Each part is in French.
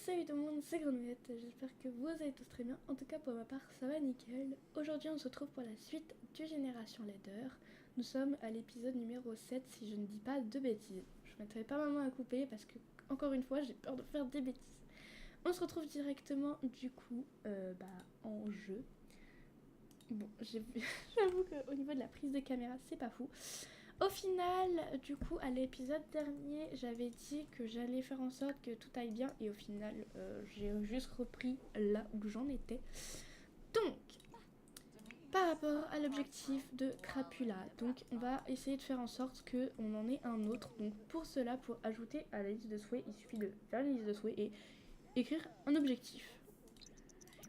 Salut tout le monde, c'est Grenouillette, j'espère que vous allez tous très bien. En tout cas pour ma part ça va nickel. Aujourd'hui on se retrouve pour la suite du Génération Leader. Nous sommes à l'épisode numéro 7 si je ne dis pas de bêtises. Je ne mettrai pas ma main à couper parce que encore une fois j'ai peur de faire des bêtises. On se retrouve directement du coup en jeu. Bon j'avoue qu'au niveau de la prise de caméra c'est pas fou. Au final, du coup, à l'épisode dernier, j'avais dit que j'allais faire en sorte que tout aille bien et au final, j'ai juste repris là où j'en étais. Donc, par rapport à l'objectif de Crapula, donc on va essayer de faire en sorte qu'on en ait un autre. Donc pour cela, pour ajouter à la liste de souhaits, il suffit de faire une liste de souhaits et écrire un objectif.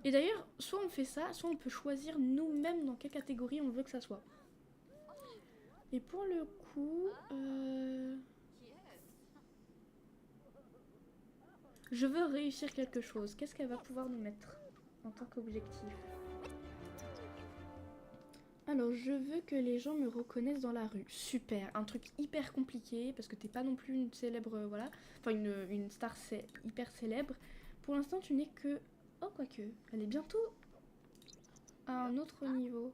Et d'ailleurs, soit on fait ça, soit on peut choisir nous-mêmes dans quelle catégorie on veut que ça soit. Et pour le coup, je veux réussir quelque chose. Qu'est-ce qu'elle va pouvoir nous mettre en tant qu'objectif? Alors, je veux que les gens me reconnaissent dans la rue. Super, un truc hyper compliqué parce que t'es pas non plus une célèbre, voilà. Enfin, une star hyper célèbre. Pour l'instant, tu n'es que... Oh, quoique, elle est bientôt à un autre niveau.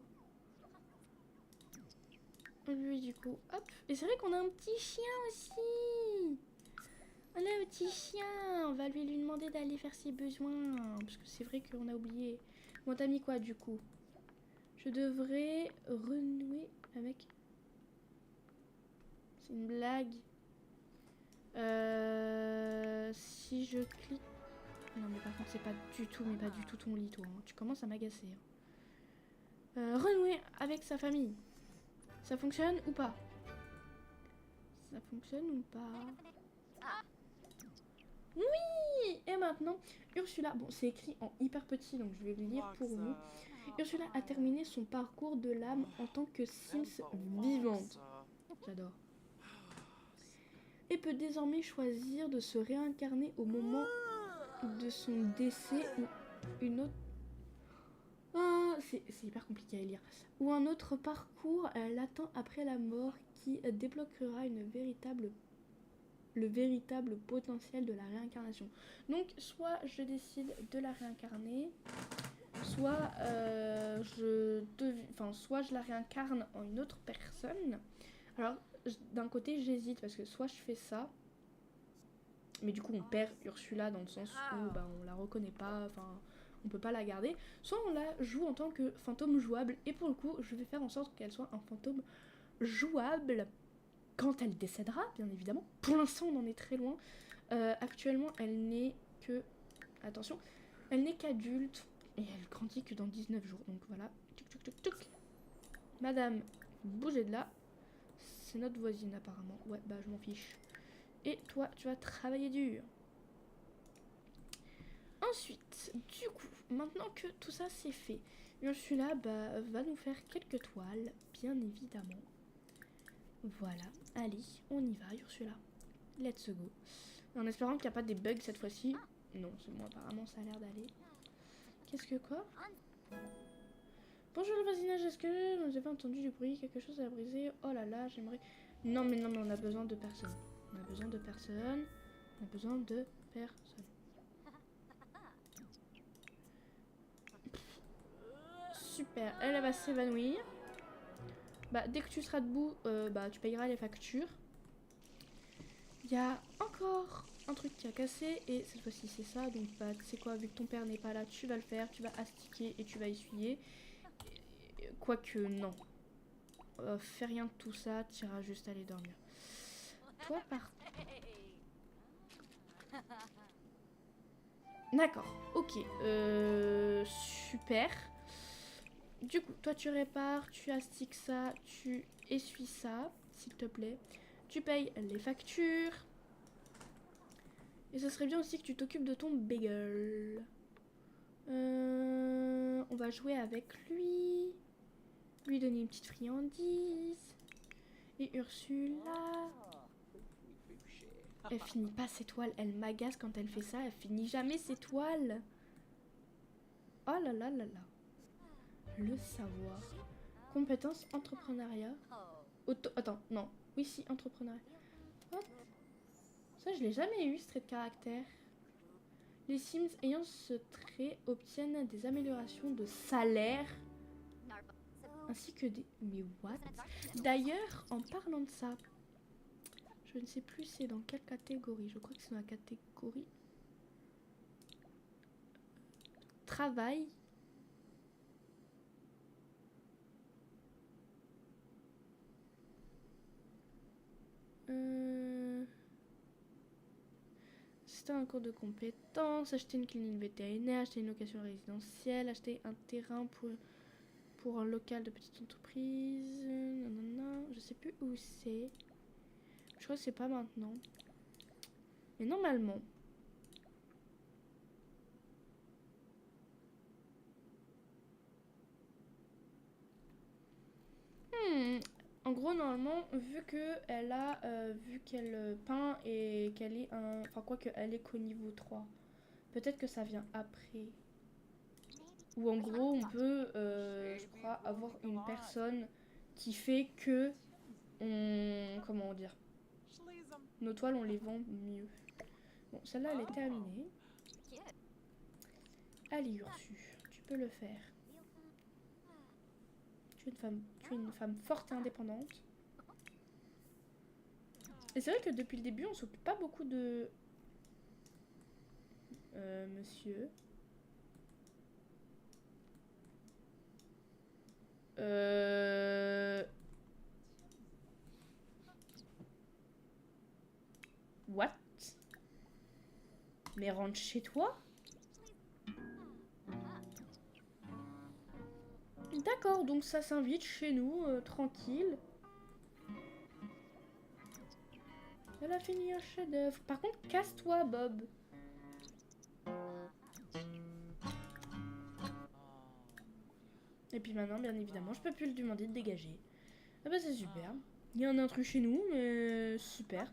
Lui, du coup, hop. Et c'est vrai qu'on a un petit chien aussi. On a un petit chien. On va lui demander d'aller faire ses besoins. Parce que c'est vrai qu'on a oublié. Bon, t'as mis quoi, du coup? Je devrais renouer avec... C'est une blague. Si je clique... Non, mais par contre, c'est pas du tout, mais pas du tout ton lit, toi. Hein. Tu commences à m'agacer. Hein. Renouer avec sa famille. Ça fonctionne ou pas? Ça fonctionne ou pas? Oui! Et maintenant, Ursula, bon c'est écrit en hyper petit donc je vais le lire pour vous. Ursula a terminé son parcours de l'âme en tant que Sims vivante. J'adore. Et peut désormais choisir de se réincarner au moment de son décès ou une autre... Ah, c'est hyper compliqué à lire. Ou un autre parcours l'attend après la mort qui débloquera le véritable potentiel de la réincarnation. Donc, soit je décide de la réincarner, soit, soit je la réincarne en une autre personne. Alors, d'un côté, j'hésite parce que soit je fais ça, mais du coup, on perd Ursula dans le sens où on la reconnaît pas, enfin, on peut pas la garder. Soit on la joue en tant que fantôme jouable, et pour le coup, je vais faire en sorte qu'elle soit un fantôme jouable quand elle décédera, bien évidemment. Pour l'instant, on en est très loin. Actuellement, elle n'est que... Attention, elle n'est qu'adulte et elle grandit que dans 19 jours. Donc voilà. Tuc, tuc, tuc, tuc. Madame, bougez de là. C'est notre voisine apparemment. Ouais, bah je m'en fiche. Et toi, tu vas travailler dur. Ensuite, du coup, maintenant que tout ça c'est fait, Ursula va nous faire quelques toiles, bien évidemment. Voilà, allez, on y va Ursula. Let's go. En espérant qu'il n'y a pas des bugs cette fois-ci. Non, c'est bon, apparemment ça a l'air d'aller. Qu'est-ce que quoi? Bonjour le voisinage, est-ce que vous avez entendu du bruit? Quelque chose a brisé? Oh là là, j'aimerais... Non mais on a besoin de personne. On a besoin de personne. On a besoin de personne. Super, elle va s'évanouir. Bah dès que tu seras debout, tu payeras les factures. Il y a encore un truc qui a cassé et cette fois-ci c'est ça. Donc bah tu sais quoi, vu que ton père n'est pas là, tu vas le faire, tu vas astiquer et tu vas essuyer. Quoique non. Fais rien de tout ça, tu iras juste aller dormir. Toi par... D'accord, ok. Super. Du coup, toi tu répares, tu astiques ça, tu essuies ça, s'il te plaît. Tu payes les factures. Et ce serait bien aussi que tu t'occupes de ton bagel. On va jouer avec lui. Lui donner une petite friandise. Et Ursula... Elle finit pas ses toiles. Elle m'agace quand elle fait ça. Elle finit jamais ses toiles. Oh là là là là. Le savoir. Compétence entrepreneuriat. Attends, non. Oui, si, entrepreneuriat. Hop. Ça, je l'ai jamais eu, ce trait de caractère. Les Sims ayant ce trait obtiennent des améliorations de salaire ainsi que des... Mais what? D'ailleurs, en parlant de ça, je ne sais plus c'est dans quelle catégorie. Je crois que c'est dans la catégorie travail. C'était un cours de compétences, acheter une clinique vétérinaire, acheter une location résidentielle, acheter un terrain pour un local de petite entreprise. Nanana. Je sais plus où c'est. Je crois que c'est pas maintenant. Mais normalement. En gros, normalement, vu qu'elle peint et qu'elle est un... Enfin, quoi qu'elle est qu'au niveau 3. Peut-être que ça vient après. Ou en gros, on peut, je crois, avoir une personne qui fait que... Comment dire? Nos toiles, on les vend mieux. Bon, celle-là, elle est terminée. Allez, Ursu, tu peux le faire. Tu es une femme forte et indépendante. Et c'est vrai que depuis le début, on s'occupe pas beaucoup de... monsieur. What? Mais rentre chez toi? D'accord, donc ça s'invite chez nous, tranquille. Elle a fini un chef-d'œuvre. Par contre, casse-toi, Bob. Et puis maintenant, bien évidemment, je peux plus lui demander de dégager. Ah bah c'est super. Il y a un intrus chez nous, mais super.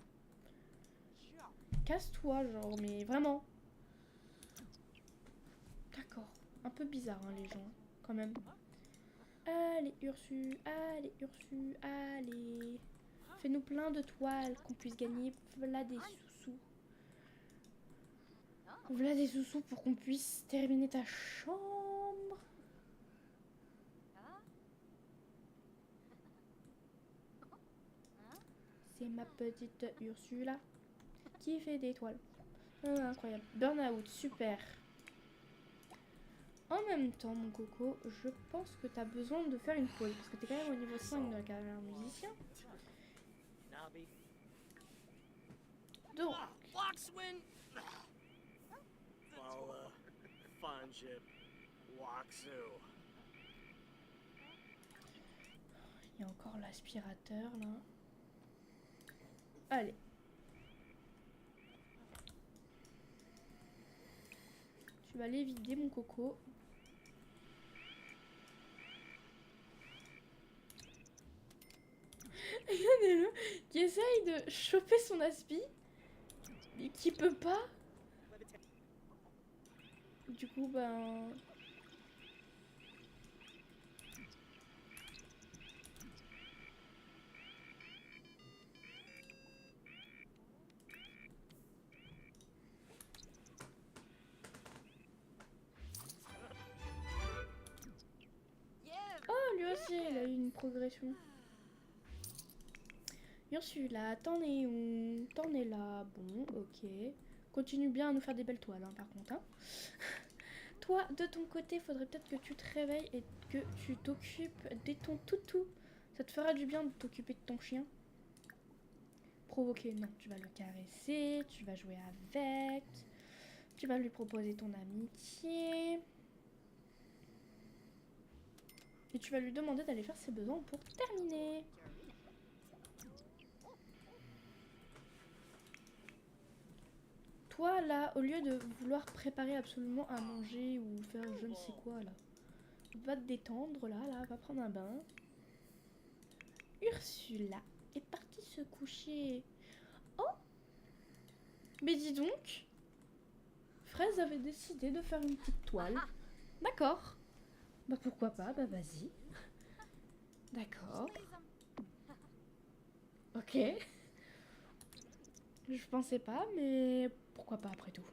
Casse-toi, genre, mais vraiment. D'accord. Un peu bizarre, hein, les gens, quand même. Allez, Ursu, allez, Ursu, allez. Fais-nous plein de toiles, qu'on puisse gagner voilà des sous-sous. Voilà des sous-sous pour qu'on puisse terminer ta chambre. C'est ma petite Ursula qui fait des toiles. Incroyable. Burnout, super. En même temps, mon coco, je pense que tu as besoin de faire une pause. Parce que tu es quand même au niveau 5 de la carrière musicien. Donc... Il y a encore l'aspirateur, là. Allez. Tu vas aller vider, mon coco. Regardez-le qui essaye de choper son aspi, mais qui peut pas. Du coup, ben... Oh, lui aussi, il a eu une progression. Ursula, t'en es où? T'en es là. Bon, ok. Continue bien à nous faire des belles toiles, hein, par contre. Hein. Toi, de ton côté, faudrait peut-être que tu te réveilles et que tu t'occupes de ton toutou. Ça te fera du bien de t'occuper de ton chien. Provoquer, non. Tu vas le caresser, tu vas jouer avec, tu vas lui proposer ton amitié. Et tu vas lui demander d'aller faire ses besoins pour terminer. Toi, là, au lieu de vouloir préparer absolument à manger ou faire je ne sais quoi, là, va te détendre, là, va prendre un bain. Ursula est partie se coucher. Oh! Mais dis donc, Fraise avait décidé de faire une petite toile. D'accord. Bah pourquoi pas, bah vas-y. D'accord. Ok. Je pensais pas, mais pourquoi pas après tout.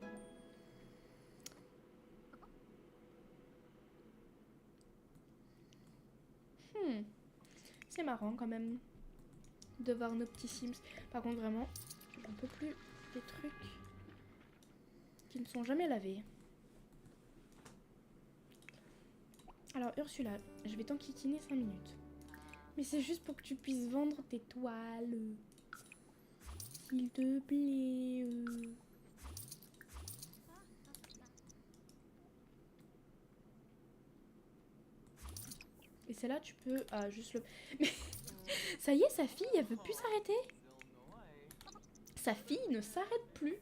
C'est marrant quand même de voir nos petits Sims. Par contre, vraiment, j'en peux plus des trucs qui ne sont jamais lavés. Alors Ursula, je vais t'enquiquiner 5 minutes. Mais c'est juste pour que tu puisses vendre tes toiles. S'il te plaît. Et celle-là, tu peux... Ah, juste le... Mais ça y est, sa fille, elle veut plus s'arrêter. Sa fille ne s'arrête plus.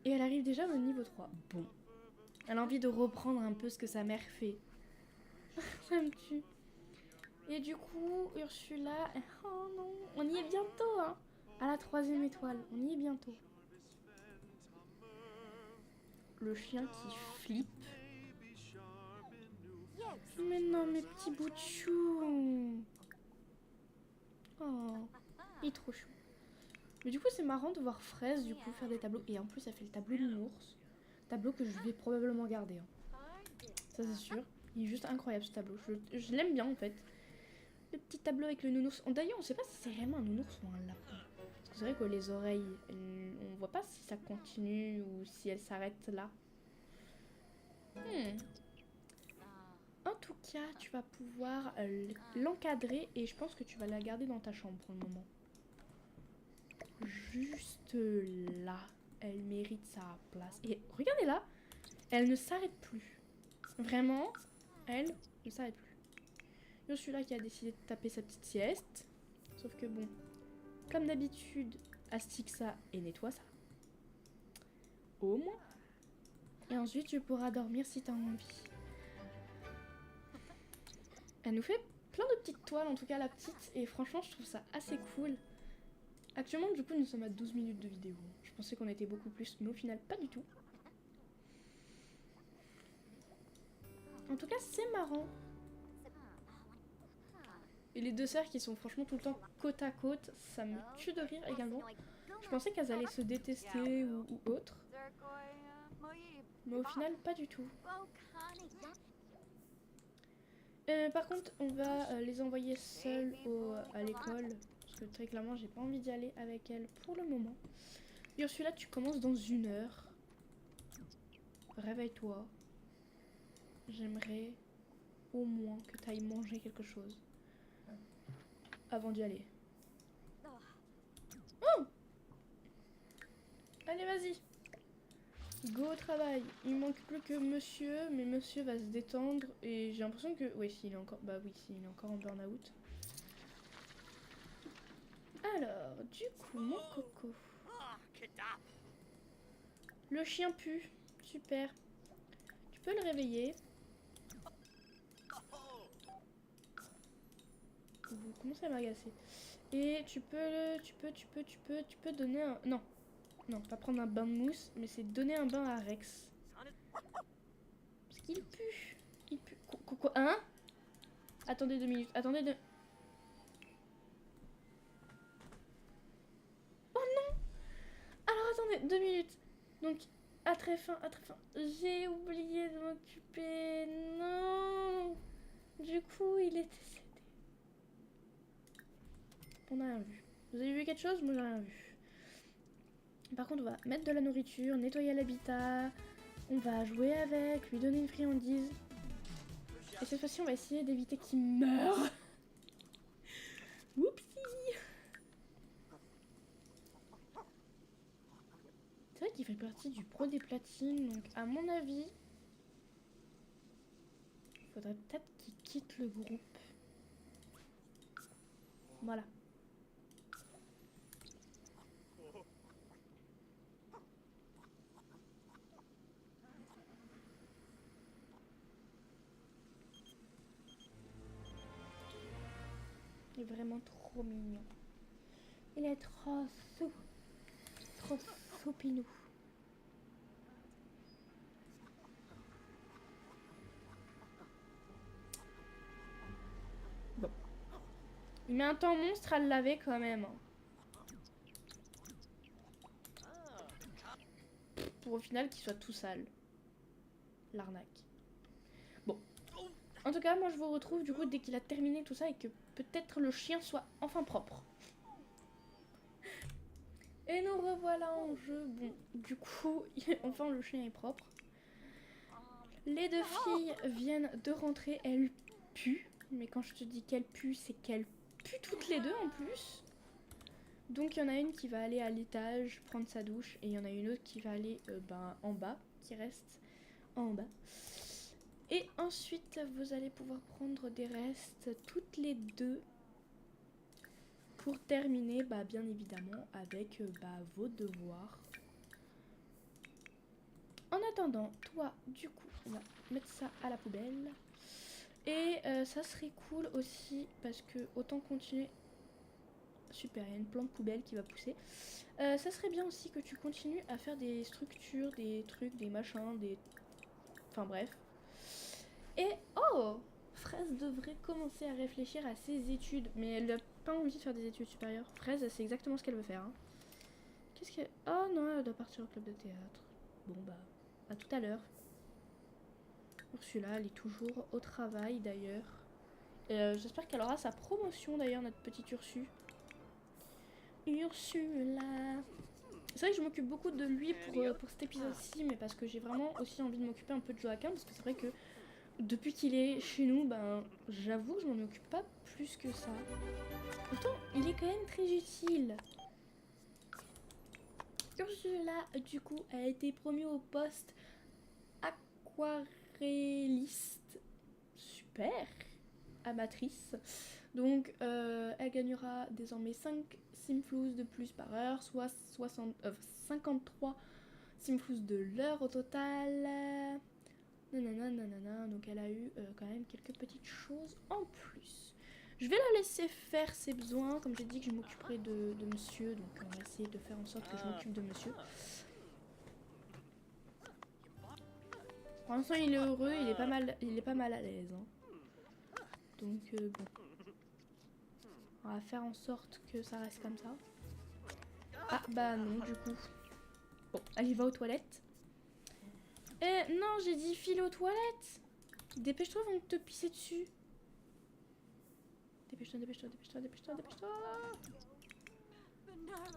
Et elle arrive déjà au niveau 3. Bon. Elle a envie de reprendre un peu ce que sa mère fait. Ça me tue. Et du coup, Ursula... Oh non, on y est bientôt, hein. À la 3e étoile, on y est bientôt. Le chien qui flippe. Mais non, mes petits bouts de chou. Oh, il est trop chou. Mais du coup, c'est marrant de voir Fraise, du coup, faire des tableaux. Et en plus, elle fait le tableau de l'ours. Tableau que je vais probablement garder. Hein. Ça, c'est sûr. Il est juste incroyable, ce tableau. Je l'aime bien, en fait. Le petit tableau avec le nounours. D'ailleurs, on sait pas si c'est vraiment un nounours ou un lapin. Parce que c'est vrai que les oreilles, on voit pas si ça continue ou si elle s'arrête là. En tout cas, tu vas pouvoir l'encadrer et je pense que tu vas la garder dans ta chambre pour le moment. Juste là. Elle mérite sa place. Et regardez là, elle ne s'arrête plus. Vraiment, elle ne s'arrête plus. Je suis là qui a décidé de taper sa petite sieste. Sauf que bon, comme d'habitude, astique ça et nettoie ça. Au moins. Et ensuite, tu pourras dormir si t'as envie. Elle nous fait plein de petites toiles, en tout cas la petite. Et franchement, je trouve ça assez cool. Actuellement, du coup, nous sommes à 12 minutes de vidéo. Je pensais qu'on était beaucoup plus, mais au final, pas du tout. En tout cas, c'est marrant. Et les deux sœurs qui sont franchement tout le temps côte à côte, ça me tue de rire également. Je pensais qu'elles allaient se détester ou autre. Mais au final, pas du tout. Par contre, on va les envoyer seules à l'école. Parce que très clairement, j'ai pas envie d'y aller avec elles pour le moment. Ursula, tu commences dans 1 heure. Réveille-toi. J'aimerais au moins que tu ailles manger quelque chose. Avant d'y aller. Oh! Allez, vas-y. Go au travail. Il manque plus que monsieur, mais monsieur va se détendre. Et j'ai l'impression que... Oui, s'il est encore... Bah oui, s'il est encore en burn-out. Alors, du coup, mon coco. Le chien pue. Super. Tu peux le réveiller. Vous commencez à m'agacer. Et tu peux donner un... Non. Non, pas prendre un bain de mousse, mais c'est donner un bain à Rex. Parce qu'il pue. Il pue. Quoi? Hein? Attendez 2 minutes. Attendez 2... Oh non! Alors attendez 2 minutes. Donc, à très fin. J'ai oublié de m'occuper. Non! Du coup, il est décédé. On n'a rien vu. Vous avez vu quelque chose? Moi, j'ai rien vu. Par contre, on va mettre de la nourriture, nettoyer l'habitat. On va jouer avec, lui donner une friandise. Et cette fois-ci, on va essayer d'éviter qu'il meure. Oupsie! C'est vrai qu'il fait partie du pro des platines, donc à mon avis, il faudrait peut-être qu'il quitte le groupe. Voilà. Il est vraiment trop mignon. Il est trop soupinou. Bon. Il met un temps monstre à le laver quand même. Pour au final qu'il soit tout sale. L'arnaque. Bon. En tout cas, moi je vous retrouve du coup dès qu'il a terminé tout ça et que peut-être le chien soit enfin propre. Et nous revoilà en jeu. Bon, du coup, enfin le chien est propre. Les deux filles viennent de rentrer, elles puent. Mais quand je te dis qu'elles puent, c'est qu'elles puent toutes les deux en plus. Donc il y en a une qui va aller à l'étage prendre sa douche et il y en a une autre qui va aller en bas, qui reste en bas. Et ensuite, vous allez pouvoir prendre des restes toutes les deux pour terminer, bien évidemment, avec vos devoirs. En attendant, toi, du coup, on va mettre ça à la poubelle. Et ça serait cool aussi, parce que autant continuer... Super, il y a une plante poubelle qui va pousser. Ça serait bien aussi que tu continues à faire des structures, des trucs, des machins, des... Enfin bref. Et oh, Fraise devrait commencer à réfléchir à ses études, mais elle n'a pas envie de faire des études supérieures. Fraise, c'est exactement ce qu'elle veut faire. Hein. Qu'est-ce qu'elle... Oh non, elle doit partir au club de théâtre. Bon à tout à l'heure. Ursula, elle est toujours au travail d'ailleurs. J'espère qu'elle aura sa promotion d'ailleurs, notre petite Ursu. Ursula. C'est vrai que je m'occupe beaucoup de lui pour cet épisode-ci, mais parce que j'ai vraiment aussi envie de m'occuper un peu de Joachim, parce que c'est vrai que depuis qu'il est chez nous, j'avoue que je m'en occupe pas plus que ça. Pourtant, il est quand même très utile. Ursula, du coup, a été promue au poste aquarelliste. Super. Amatrice. Donc, elle gagnera désormais 5 simflous de plus par heure, soit 53 simflous de l'heure au total. Nanana, donc elle a eu quand même quelques petites choses en plus. Je vais la laisser faire ses besoins, comme j'ai dit que je m'occuperai de monsieur, donc on va essayer de faire en sorte que je m'occupe de monsieur. Pour l'instant il est heureux, il est pas mal à l'aise. Hein. Donc bon. On va faire en sorte que ça reste comme ça. Ah non du coup. Bon, allez va aux toilettes. Non j'ai dit file aux toilettes. Dépêche-toi, vont te pisser dessus. Dépêche-toi.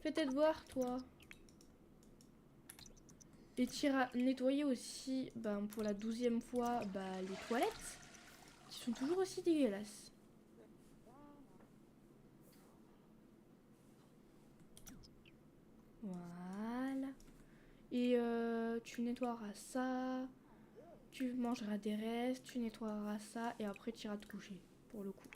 Fais tes devoirs, toi. Et t'iras nettoyer aussi, pour la 12e fois, les toilettes. Qui sont toujours aussi dégueulasses. Voilà. Et tu nettoieras ça. Tu mangeras des restes, tu nettoieras ça. Et après, tu iras te coucher, pour le coup.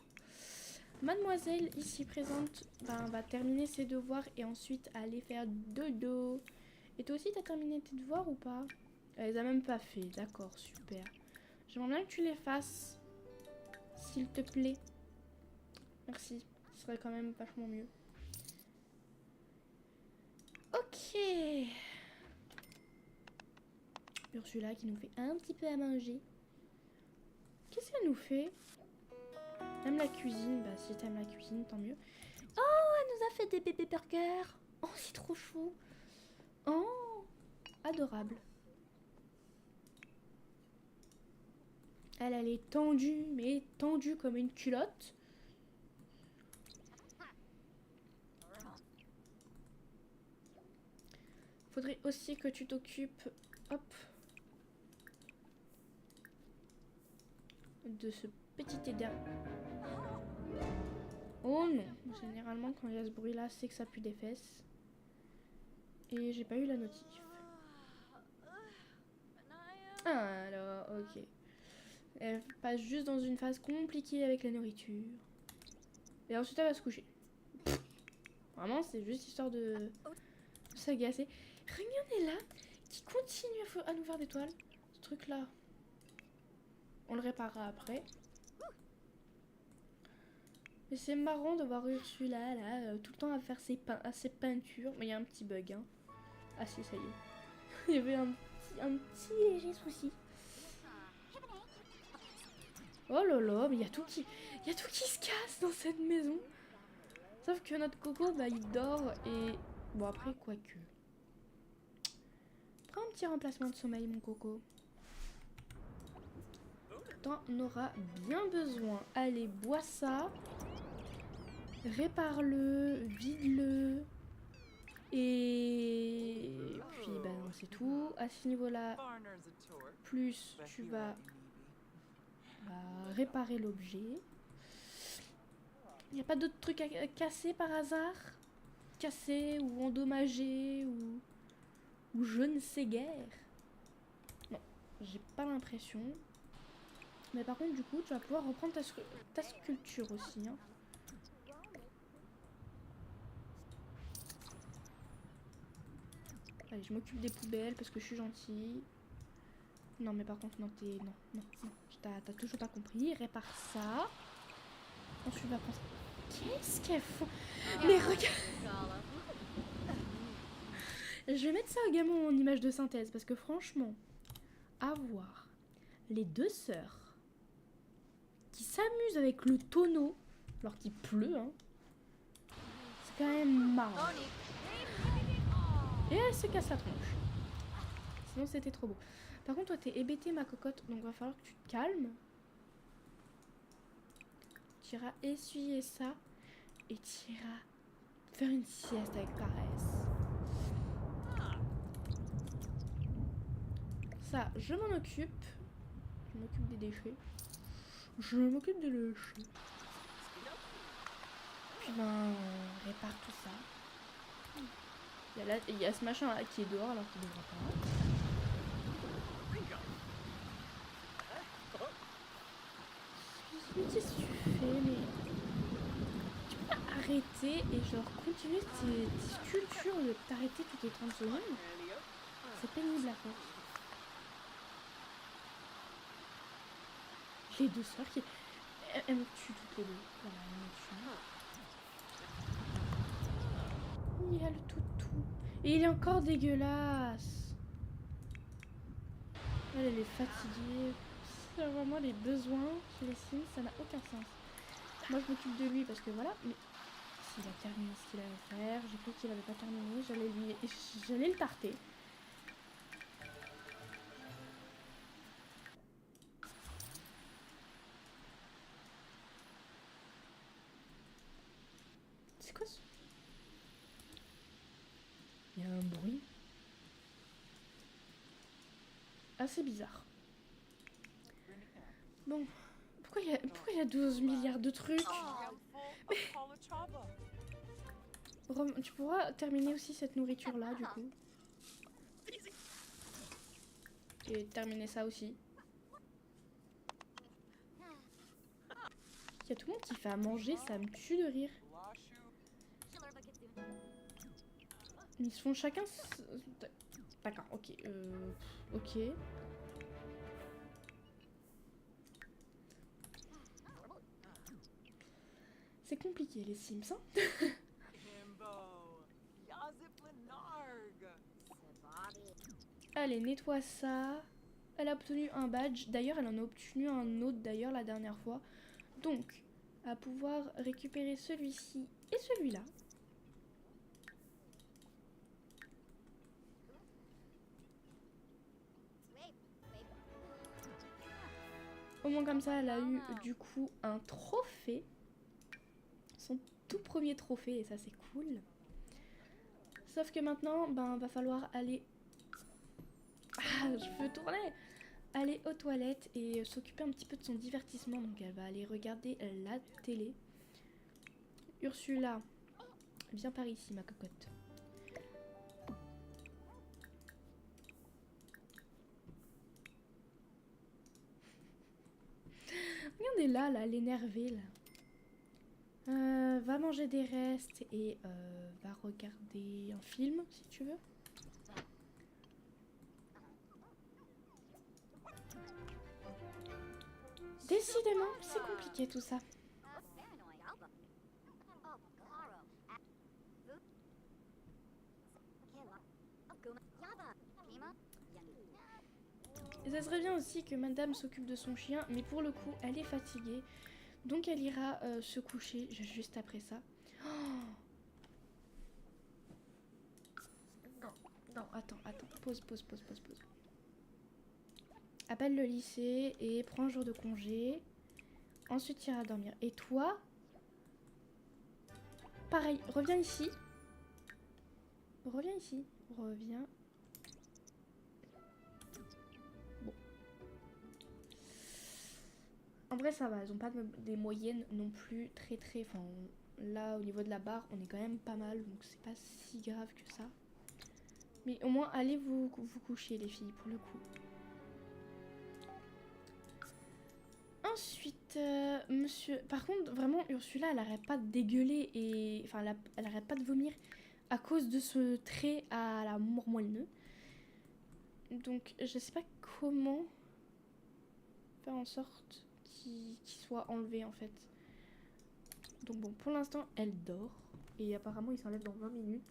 Mademoiselle, ici présente, va terminer ses devoirs et ensuite aller faire dodo. Et toi aussi, t'as terminé tes devoirs ou pas? Elle les a même pas fait, d'accord, super. J'aimerais bien que tu les fasses, s'il te plaît. Merci, ce serait quand même vachement mieux. Ok. Ursula qui nous fait un petit peu à manger. Qu'est-ce qu'elle nous fait? T'aimes la cuisine? Si t'aimes la cuisine, tant mieux. Oh, elle nous a fait des bébés burgers. Oh, c'est trop chou. Oh, adorable. Elle est tendue, mais tendue comme une culotte. Faudrait aussi que tu t'occupes, hop, de ce petit éder. Oh non, généralement quand il y a ce bruit là, c'est que ça pue des fesses. Et j'ai pas eu la notif. Alors, ok. Elle passe juste dans une phase compliquée avec la nourriture. Et ensuite elle va se coucher. Vraiment, c'est juste histoire de s'agacer. Regardez là, qui continue à nous faire des toiles. Ce truc là, on le réparera après. Mais c'est marrant de voir Ursula là, tout le temps à faire ses peintures. Mais il y a un petit bug, hein. Ah si, ça y est. Il y avait un petit léger souci. Oh là là, mais il y a tout qui se casse dans cette maison. Sauf que notre Coco, il dort et... Bon, après, quoique. Prends un petit remplacement de sommeil, mon Coco. t'en auras bien besoin. Allez, bois ça. Répare-le, vide-le. Et puis bah c'est tout. À ce niveau-là, plus tu vas réparer l'objet. Il n'y a pas d'autres trucs à casser par hasard? Casser ou endommager ou je ne sais guère. Non, j'ai pas l'impression. Mais par contre, du coup, tu vas pouvoir reprendre ta sculpture aussi. Hein. Allez, je m'occupe des poubelles parce que je suis gentille. Non, mais par contre, non, non. T'as toujours pas compris. Répare ça. Ensuite, on va prendre... Qu'est-ce qu'elles font? Mais regarde. Je vais mettre ça également en image de synthèse parce que franchement, avoir les deux sœurs qui s'amusent avec le tonneau alors qu'il pleut, hein, c'est quand même marrant. Et elle se casse la tronche. Sinon c'était trop beau. Par contre toi t'es hébété ma cocotte, donc va falloir que tu te calmes. Tu iras essuyer ça et tu iras faire une sieste avec paresse. Ça, je m'en occupe. Je m'occupe des déchets. Je m'occupe des déchets. Puis ben, on répare tout ça. Il y a ce machin là qui est dehors alors qu'il devrait pas. Qu'est-ce que tu fais? Mais tu peux pas arrêter et genre continuer tes sculptures de t'arrêter toutes les 30 secondes? C'est pénible à force. Les deux sœurs qui... Elles me tuent toutes les deux. Voilà, elles me tuent. Il y a le toutou. Et il est encore dégueulasse. Elle est fatiguée. C'est vraiment les besoins chez les Sims, ça n'a aucun sens. Moi je m'occupe de lui parce que voilà, mais s'il a terminé ce qu'il avait à faire, j'ai cru qu'il avait pas terminé, j'allais le tarter. C'est quoi ça? Il y a un bruit assez bizarre. Bon, pourquoi il y a 12 milliards de trucs? Mais... tu pourras terminer aussi cette nourriture là du coup. Et terminer ça aussi. Il y a tout le monde qui fait à manger, ça me tue de rire. Ils se font chacun... D'accord, ok. Ok. C'est compliqué les Sims, hein. Allez, nettoie ça. Elle a obtenu un badge. D'ailleurs, elle en a obtenu un autre d'ailleurs la dernière fois. Donc, à pouvoir récupérer celui-ci et celui-là. Au moins comme ça, elle a eu du coup un trophée. Son tout premier trophée et ça c'est cool. Sauf que maintenant, ben va falloir aller... Ah, je veux tourner! Aller aux toilettes et s'occuper un petit peu de son divertissement. Donc elle va aller regarder la télé. Ursula, viens par ici ma cocotte. Regardez là, l'énervée là. Va manger des restes et va regarder un film si tu veux. Décidément, c'est compliqué tout ça. Et ça serait bien aussi que madame s'occupe de son chien, mais pour le coup, elle est fatiguée. Donc elle ira se coucher juste après ça. Oh non, attends. Pause. appelle le lycée et prends un jour de congé. Ensuite, tu iras dormir. Et toi, pareil, reviens ici. Reviens ici. Reviens. Bon. En vrai, ça va. Elles ont pas des moyennes non plus très très... Enfin, là, au niveau de la barre, on est quand même pas mal. Donc, c'est pas si grave que ça. Mais au moins, allez vous coucher, les filles, pour le coup. Ensuite, monsieur... Par contre, vraiment, Ursula, elle arrête pas de dégueuler et... Enfin, elle arrête pas de vomir à cause de ce trait à la moelle. Donc, je sais pas comment faire en sorte qu'il soit enlevé, en fait. Donc bon, pour l'instant, elle dort. Et apparemment, il s'enlève dans 20 minutes.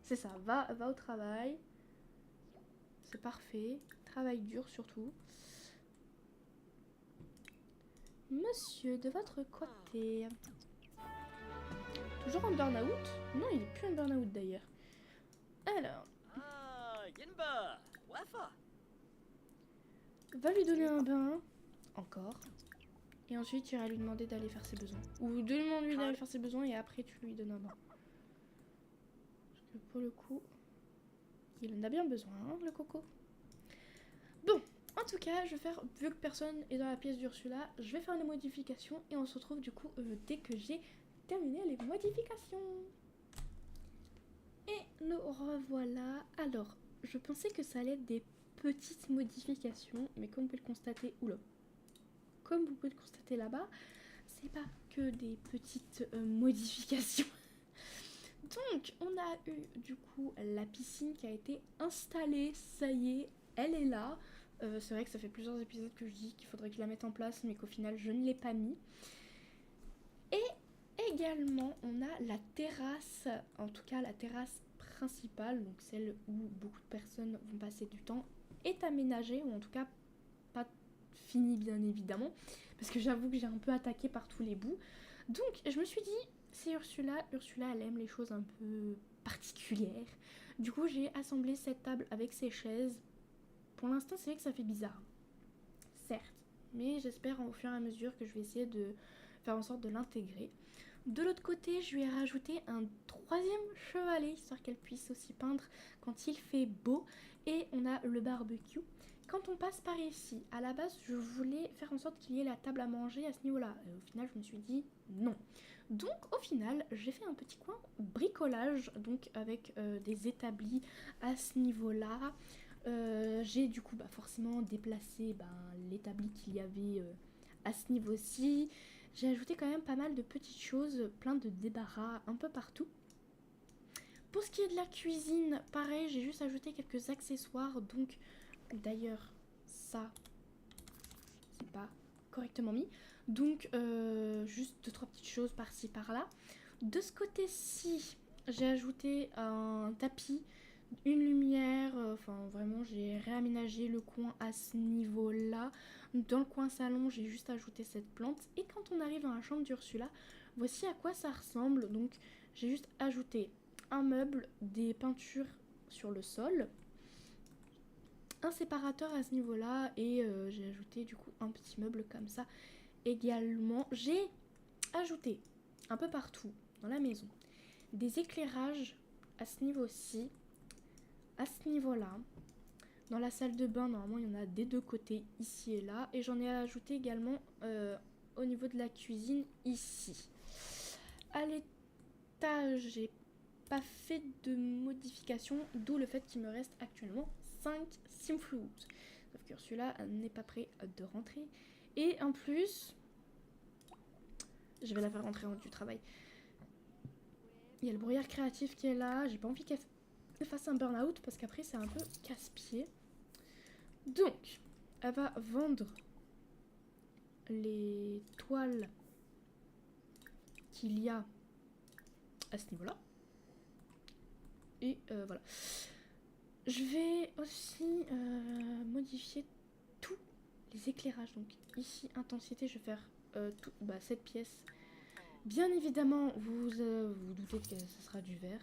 C'est ça, va au travail. C'est parfait. Travail dur, surtout. Monsieur, de votre côté... Toujours en burn-out? Non, il est plus en burn-out d'ailleurs. Alors... Yenba, Wafa. Va lui donner un bain. Encore. Et ensuite, tu iras lui demander d'aller faire ses besoins. Ou demande-lui d'aller faire ses besoins et après, tu lui donnes un bain. Parce que pour le coup, il en a bien besoin, hein, le coco. Bon, en tout cas, je vais faire... Vu que personne est dans la pièce d'Ursula, je vais faire les modifications. Et on se retrouve du coup dès que j'ai terminé les modifications. Et nous revoilà. Alors, je pensais que ça allait être des petites modifications, mais comme vous pouvez le constater, comme vous pouvez le constater là-bas, c'est pas que des petites modifications. Donc, on a eu du coup la piscine qui a été installée, ça y est, elle est là. C'est vrai que ça fait plusieurs épisodes que je dis qu'il faudrait que je la mette en place, mais qu'au final je ne l'ai pas mis. Et également, on a la terrasse, en tout cas la terrasse principale, donc celle où beaucoup de personnes vont passer du temps, est aménagée, ou en tout cas pas finie bien évidemment, parce que j'avoue que j'ai un peu attaqué par tous les bouts. Donc je me suis dit, c'est Ursula elle aime les choses un peu particulières. Du coup j'ai assemblé cette table avec ses chaises. Pour l'instant c'est vrai que ça fait bizarre, certes, mais j'espère au fur et à mesure que je vais essayer de faire en sorte de l'intégrer. De l'autre côté, je lui ai rajouté un troisième chevalet, histoire qu'elle puisse aussi peindre quand il fait beau. Et on a le barbecue. Quand on passe par ici, à la base, je voulais faire en sorte qu'il y ait la table à manger à ce niveau-là. Et au final, je me suis dit non. Donc, au final, j'ai fait un petit coin bricolage, donc avec des établis à ce niveau-là. J'ai du coup forcément déplacé l'établi qu'il y avait à ce niveau-ci. J'ai ajouté quand même pas mal de petites choses, plein de débarras un peu partout. Pour ce qui est de la cuisine, pareil, j'ai juste ajouté quelques accessoires. Donc, d'ailleurs, ça, c'est pas correctement mis. Donc, juste 2-3 petites choses par-ci, par-là. De ce côté-ci, j'ai ajouté un tapis, une lumière. Enfin, vraiment, j'ai réaménagé le coin à ce niveau-là. Dans le coin salon, j'ai juste ajouté cette plante. Et quand on arrive dans la chambre d'Ursula, voici à quoi ça ressemble. Donc, j'ai juste ajouté un meuble, des peintures sur le sol, un séparateur à ce niveau-là. Et j'ai ajouté du coup un petit meuble comme ça également. J'ai ajouté un peu partout dans la maison des éclairages à ce niveau-ci, à ce niveau-là. Dans la salle de bain, normalement, il y en a des deux côtés, ici et là. Et j'en ai ajouté également au niveau de la cuisine, ici. À l'étage, j'ai pas fait de modification, d'où le fait qu'il me reste actuellement 5 simflouz. Sauf que celui-là n'est pas prêt de rentrer. Et en plus, je vais la faire rentrer du travail. Il y a le brouillard créatif qui est là. J'ai pas envie qu'elle fasse un burn-out parce qu'après, c'est un peu casse-pied. Donc, elle va vendre les toiles qu'il y a à ce niveau-là. Et voilà. Je vais aussi modifier tous les éclairages. Donc ici, intensité, je vais faire cette pièce. Bien évidemment, vous doutez que ce sera du vert.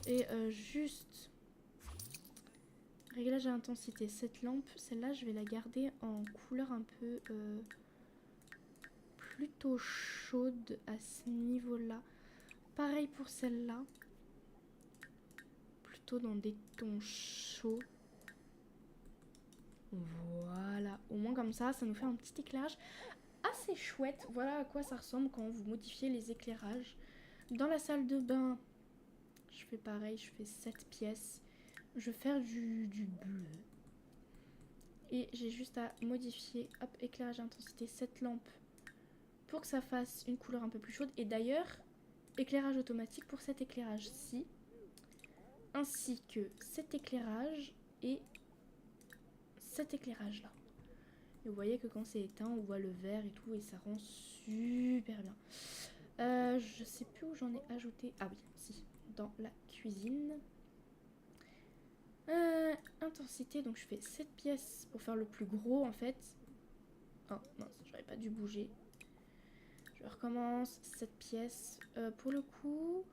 Et juste Réglage à intensité. Cette lampe, celle-là, je vais la garder en couleur un peu plutôt chaude à ce niveau-là. Pareil pour celle-là. Plutôt dans des tons chauds. Voilà. Au moins comme ça nous fait un petit éclairage assez chouette. Voilà à quoi ça ressemble quand vous modifiez les éclairages. Dans la salle de bain, je fais pareil, je fais 7 pièces. Je vais faire du bleu. Et j'ai juste à modifier, hop, éclairage intensité, cette lampe pour que ça fasse une couleur un peu plus chaude. Et d'ailleurs, éclairage automatique pour cet éclairage-ci, ainsi que cet éclairage et cet éclairage-là. Et vous voyez que quand c'est éteint, on voit le vert et tout, et ça rend super bien. Je sais plus où j'en ai ajouté. Ah oui, si, dans la cuisine. Intensité, donc je fais 7 pièces pour faire le plus gros en fait. Oh mince, j'aurais pas dû bouger. Je recommence, 7 pièces. Pour le coup...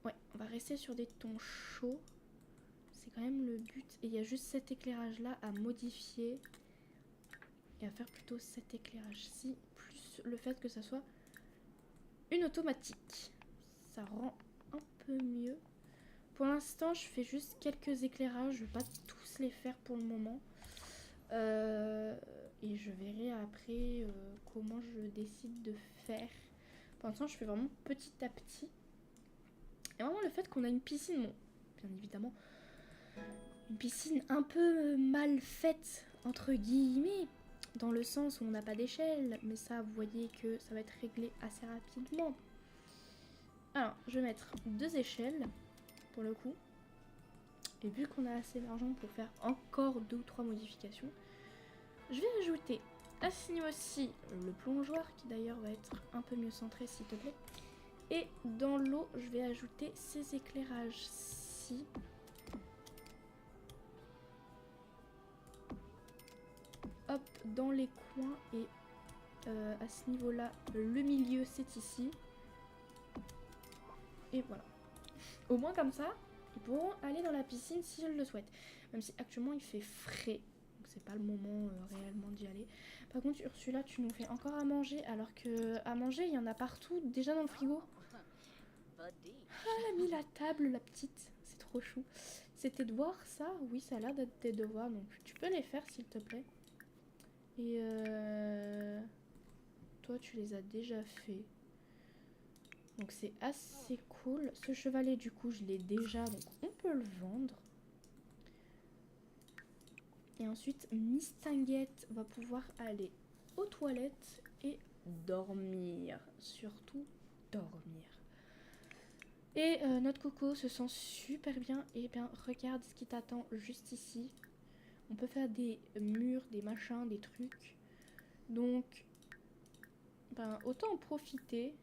Ouais, on va rester sur des tons chauds. C'est quand même le but. Et il y a juste cet éclairage là à modifier. Et à faire plutôt cet éclairage-ci. Plus le fait que ça soit une automatique. Ça rend un peu mieux. Pour l'instant, je fais juste quelques éclairages. Je vais pas tous les faire pour le moment. Et je verrai après comment je décide de faire. Pour l'instant, je fais vraiment petit à petit. Et vraiment, le fait qu'on a une piscine, bon, bien évidemment, une piscine un peu mal faite, entre guillemets, dans le sens où on n'a pas d'échelle. Mais ça, vous voyez que ça va être réglé assez rapidement. Alors, je vais mettre 2 échelles. Pour le coup, et vu qu'on a assez d'argent pour faire encore 2 ou 3 modifications, je vais ajouter à ce niveau-ci le plongeoir qui d'ailleurs va être un peu mieux centré s'il te plaît, et dans l'eau je vais ajouter ces éclairages-ci. Hop, dans les coins, et à ce niveau-là, le milieu c'est ici, et voilà. Au moins comme ça, ils pourront aller dans la piscine s'ils le souhaitent. Même si actuellement il fait frais, donc c'est pas le moment réellement d'y aller. Par contre Ursula, tu nous fais encore à manger, alors que à manger il y en a partout déjà dans le frigo. Ah, elle a mis la table, la petite, c'est trop chou. C'est tes devoirs ça? Oui, ça a l'air d'être tes devoirs, donc tu peux les faire s'il te plaît. Et toi tu les as déjà fait. Donc c'est assez cool. Ce chevalet du coup je l'ai déjà, donc on peut le vendre. Et ensuite Miss Tinguette va pouvoir aller aux toilettes et dormir. Surtout dormir. Et notre coco se sent super bien. Et bien regarde ce qui t'attend juste ici. On peut faire des murs, des machins, des trucs. Donc ben autant en profiter.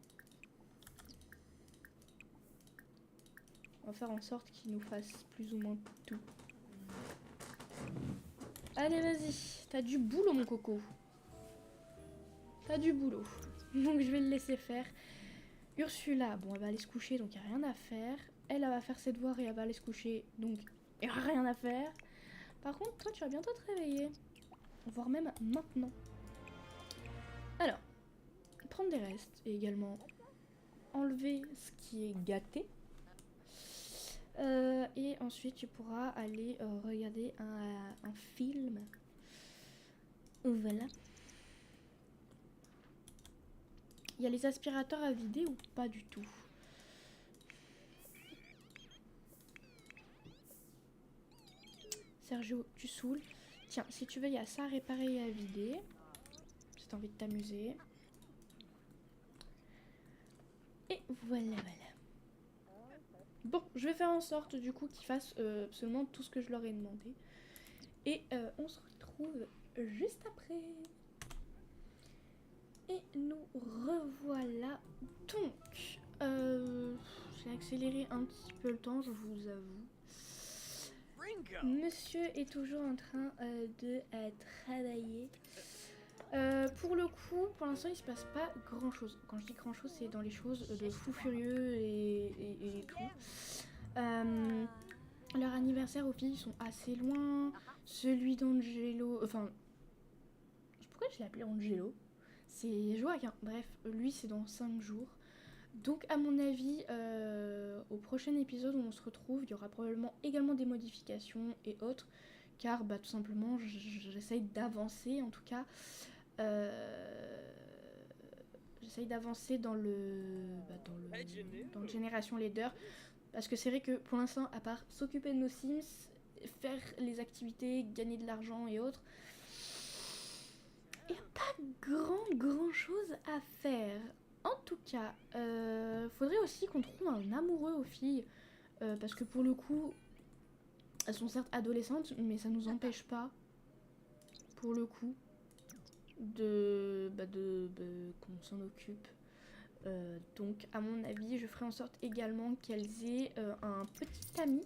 On va faire en sorte qu'il nous fasse plus ou moins tout. Allez, vas-y. T'as du boulot, mon coco. T'as du boulot. Donc, je vais le laisser faire. Ursula, bon, elle va aller se coucher, donc il n'y a rien à faire. Elle va faire ses devoirs et elle va aller se coucher, donc il n'y a rien à faire. Par contre, toi, tu vas bientôt te réveiller. Voire même maintenant. Alors, prendre des restes et également enlever ce qui est gâté. Et ensuite tu pourras aller regarder un film. Voilà. Il y a les aspirateurs à vider ou pas du tout? Sergio, tu saoules. Tiens, si tu veux, il y a ça à réparer et à vider. Si t'as envie de t'amuser. Et voilà, voilà. Bon, je vais faire en sorte du coup qu'ils fassent absolument tout ce que je leur ai demandé. Et on se retrouve juste après. Et nous revoilà. Donc, j'ai accéléré un petit peu le temps, je vous avoue. Monsieur est toujours en train de travailler. Pour le coup, pour l'instant, il se passe pas grand chose. Quand je dis grand chose, c'est dans les choses de fou furieux et tout. anniversaires aux filles sont assez loin. Celui d'Angelo... Enfin... Pourquoi je l'ai appelé Angelo? C'est Joaquin. Bref, lui c'est dans 5 jours. Donc à mon avis, au prochain épisode où on se retrouve, il y aura probablement également des modifications et autres. Car tout simplement, j'essaye d'avancer en tout cas. J'essaye d'avancer dans le Génération Leader. Parce que c'est vrai que pour l'instant, à part s'occuper de nos Sims, faire les activités, gagner de l'argent et autres, il n'y a pas grand chose à faire. En tout cas, faudrait aussi qu'on trouve un amoureux aux filles. Parce que pour le coup, elles sont certes adolescentes, mais ça nous empêche pas, pour le coup, qu'on s'en occupe. Donc à mon avis je ferai en sorte également qu'elles aient un petit ami.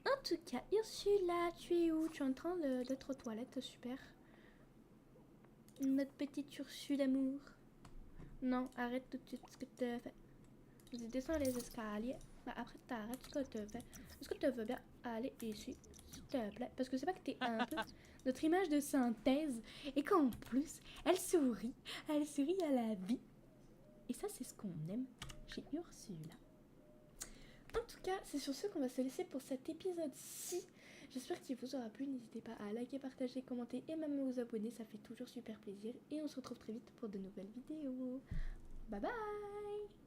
En tout cas, Ursula, tu es où? Tu es en train d'être aux toilettes, super. Notre petite Ursule d'amour. Non, arrête tout de suite ce que tu fais. Vas-y, descends les escaliers. Après t'arrêtes ce que tu fais. Est-ce que tu veux bien aller ici, s'il te plaît? Parce que c'est pas que t'es un peu notre image de synthèse et qu'en plus elle sourit à la vie. Et ça, c'est ce qu'on aime chez Ursula. En tout cas, c'est sur ce qu'on va se laisser pour cet épisode-ci. J'espère qu'il vous aura plu. N'hésitez pas à liker, partager, commenter et même vous abonner. Ça fait toujours super plaisir. Et on se retrouve très vite pour de nouvelles vidéos. Bye bye!